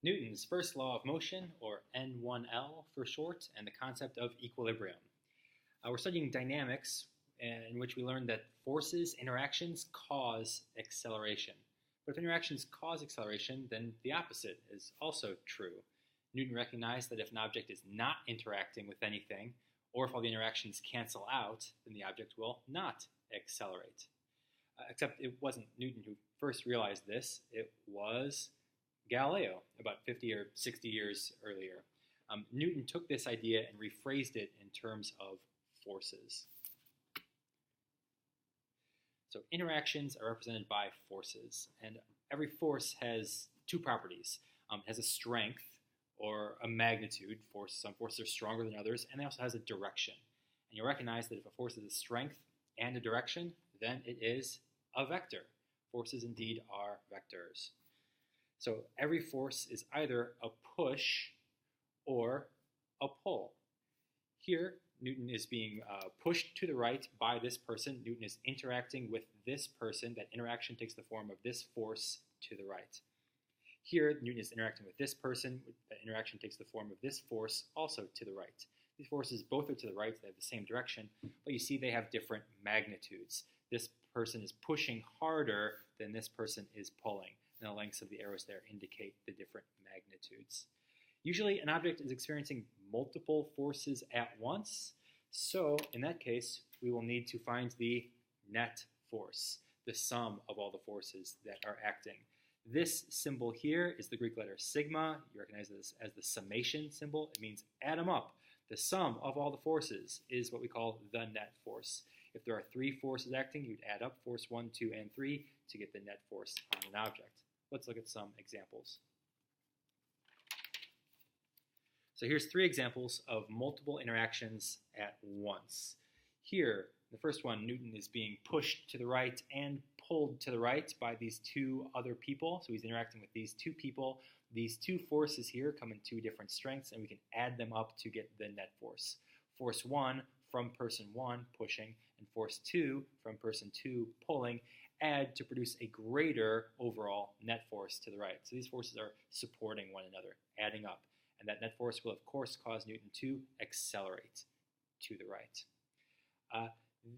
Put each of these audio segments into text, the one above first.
Newton's first law of motion, or N1L for short, and the concept of equilibrium. We're studying dynamics, in which we learned that forces, interactions, cause acceleration. But if interactions cause acceleration, then the opposite is also true. Newton recognized that if an object is not interacting with anything, or if all the interactions cancel out, then the object will not accelerate. Except it wasn't Newton who first realized this, it was Galileo about 50 or 60 years earlier. Newton took this idea and rephrased it in terms of forces. So interactions are represented by forces, and every force has two properties. It has a strength or a magnitude. Some forces are stronger than others, and it also has a direction. And you'll recognize that if a force has a strength and a direction, then it is a vector. Forces indeed are vectors. So every force is either a push or a pull. Here, Newton is being pushed to the right by this person. Newton is interacting with this person. That interaction takes the form of this force to the right. Here, Newton is interacting with this person. That interaction takes the form of this force also to the right. These forces both are to the right. They have the same direction, but you see they have different magnitudes. This person is pushing harder than this person is pulling. And the lengths of the arrows there indicate the different magnitudes. Usually an object is experiencing multiple forces at once, so in that case we will need to find the net force, the sum of all the forces that are acting. This symbol here is the Greek letter sigma. You recognize this as the summation symbol. It means add them up. The sum of all the forces is what we call the net force. If there are three forces acting, you'd add up force 1, 2, and 3 to get the net force on an object. Let's look at some examples. So here's three examples of multiple interactions at once. Here, the first one, Newton is being pushed to the right and pulled to the right by these two other people. So he's interacting with these two people. These two forces here come in two different strengths, and we can add them up to get the net force. Force 1 from person 1 pushing, and force 2 from person 2 pulling, add to produce a greater overall net force to the right. So these forces are supporting one another, adding up. And that net force will, of course, cause Newton to accelerate to the right.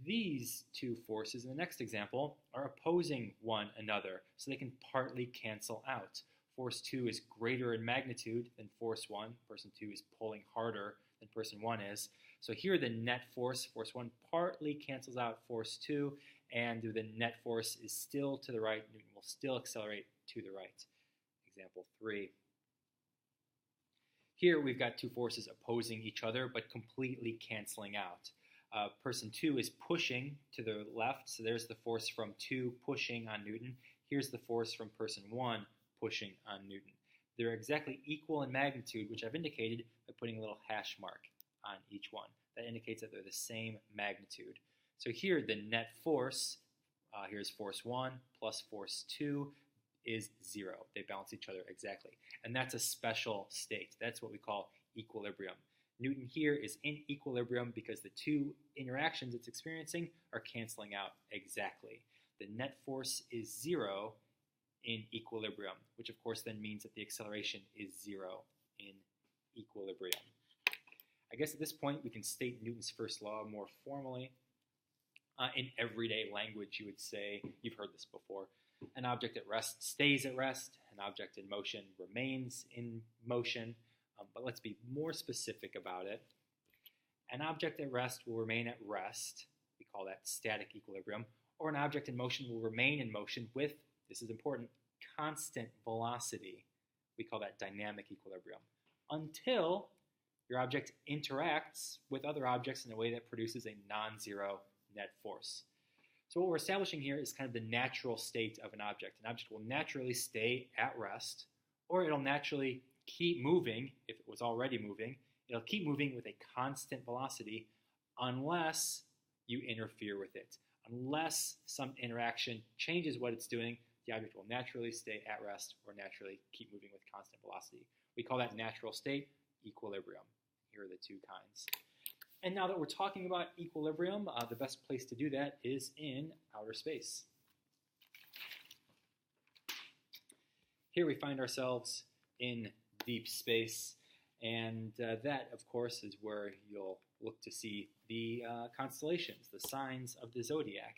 These two forces in the next example are opposing one another, so they can partly cancel out. Force 2 is greater in magnitude than force 1. Person 2 is pulling harder than person 1 is. So here the net force, force 1, partly cancels out force 2, and the net force is still to the right. Newton will still accelerate to the right. Example 3. Here we've got two forces opposing each other but completely canceling out. Person 2 is pushing to the left, so there's the force from 2 pushing on Newton. Here's the force from person 1 pushing on Newton. They're exactly equal in magnitude, which I've indicated by putting a little hash mark on each one. That indicates that they're the same magnitude. So here the net force, here's force 1 plus force 2, is 0. They balance each other exactly. And that's a special state. That's what we call equilibrium. Newton here is in equilibrium because the two interactions it's experiencing are canceling out exactly. The net force is 0 in equilibrium, which of course then means that the acceleration is 0 in equilibrium. I guess at this point we can state Newton's first law more formally. In everyday language you would say, you've heard this before, an object at rest stays at rest, an object in motion remains in motion, but let's be more specific about it. An object at rest will remain at rest, we call that static equilibrium, or an object in motion will remain in motion with, this is important, constant velocity, we call that dynamic equilibrium, until your object interacts with other objects in a way that produces a non-zero net force. So what we're establishing here is kind of the natural state of an object. An object will naturally stay at rest, or it'll naturally keep moving if it was already moving. It'll keep moving with a constant velocity unless you interfere with it. Unless some interaction changes what it's doing, the object will naturally stay at rest or naturally keep moving with constant velocity. We call that natural state equilibrium. Here are the two kinds. And now that we're talking about equilibrium, the best place to do that is in outer space. Here we find ourselves in deep space. And that, of course, is where you'll look to see the constellations, the signs of the zodiac.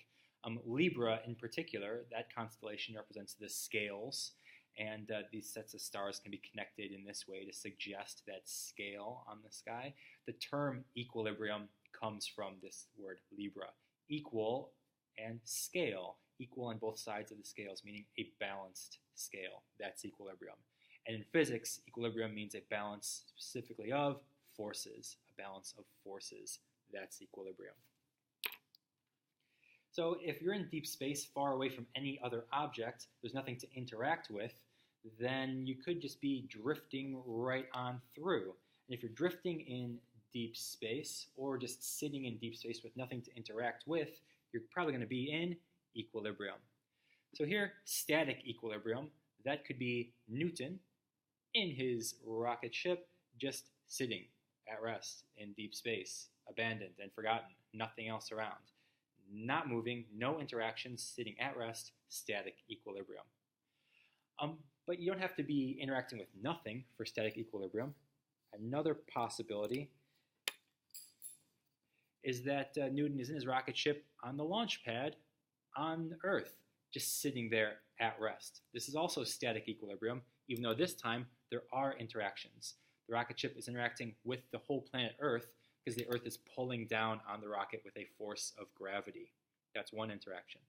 Libra, in particular, that constellation represents the scales, and these sets of stars can be connected in this way to suggest that scale on the sky. The term equilibrium comes from this word Libra. Equal and scale. Equal on both sides of the scales, meaning a balanced scale. That's equilibrium. And in physics, equilibrium means a balance specifically of forces. A balance of forces. That's equilibrium. So if you're in deep space far away from any other object, there's nothing to interact with, then you could just be drifting right on through. And if you're drifting in deep space or just sitting in deep space with nothing to interact with, you're probably going to be in equilibrium. So here, static equilibrium, that could be Newton in his rocket ship just sitting at rest in deep space, abandoned and forgotten, nothing else around. Not moving, no interactions, sitting at rest, static equilibrium. But you don't have to be interacting with nothing for static equilibrium. Another possibility is that Newton is in his rocket ship on the launch pad on Earth, just sitting there at rest. This is also static equilibrium, even though this time there are interactions. The rocket ship is interacting with the whole planet Earth because the Earth is pulling down on the rocket with a force of gravity. That's one interaction.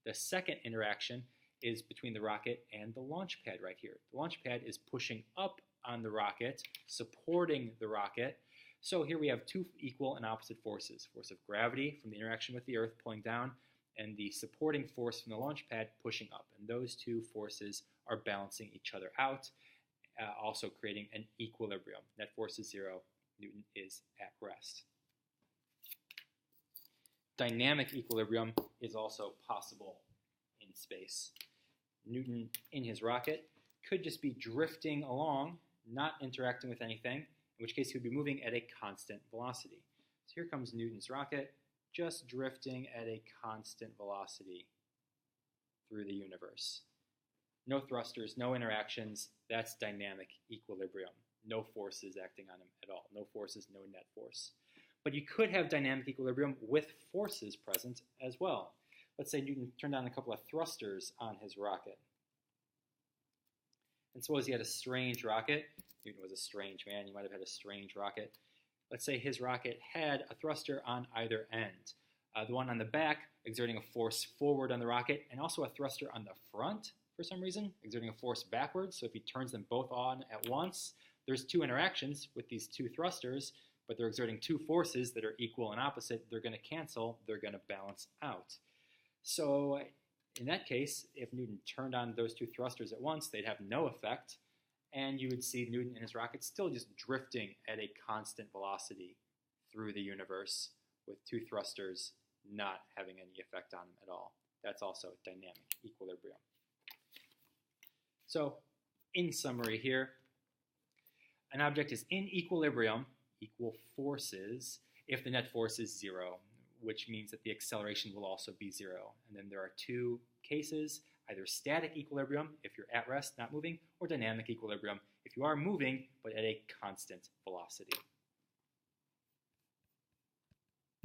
The second interaction is between the rocket and the launch pad right here. The launch pad is pushing up on the rocket, supporting the rocket. So here we have two equal and opposite forces. Force of gravity from the interaction with the Earth pulling down, and the supporting force from the launch pad pushing up. And those two forces are balancing each other out, also creating an equilibrium. Net force is zero. Newton is at rest. Dynamic equilibrium is also possible in space. Newton, in his rocket, could just be drifting along, not interacting with anything, in which case he would be moving at a constant velocity. So here comes Newton's rocket, just drifting at a constant velocity through the universe. No thrusters, no interactions. That's dynamic equilibrium. No forces acting on him at all. No forces, no net force. But you could have dynamic equilibrium with forces present as well. Let's say Newton turned on a couple of thrusters on his rocket. And suppose he had a strange rocket. Newton was a strange man. He might have had a strange rocket. Let's say his rocket had a thruster on either end. The one on the back exerting a force forward on the rocket, and also a thruster on the front for some reason, exerting a force backwards. So if he turns them both on at once, there's two interactions with these two thrusters, but they're exerting two forces that are equal and opposite. They're going to cancel. They're going to balance out. So in that case, if Newton turned on those two thrusters at once, they'd have no effect, and you would see Newton and his rocket still just drifting at a constant velocity through the universe with two thrusters not having any effect on him at all. That's also dynamic equilibrium. So in summary here, an object is in equilibrium, equal forces, if the net force is zero, which means that the acceleration will also be zero. And then there are two cases, either static equilibrium, if you're at rest, not moving, or dynamic equilibrium, if you are moving, but at a constant velocity.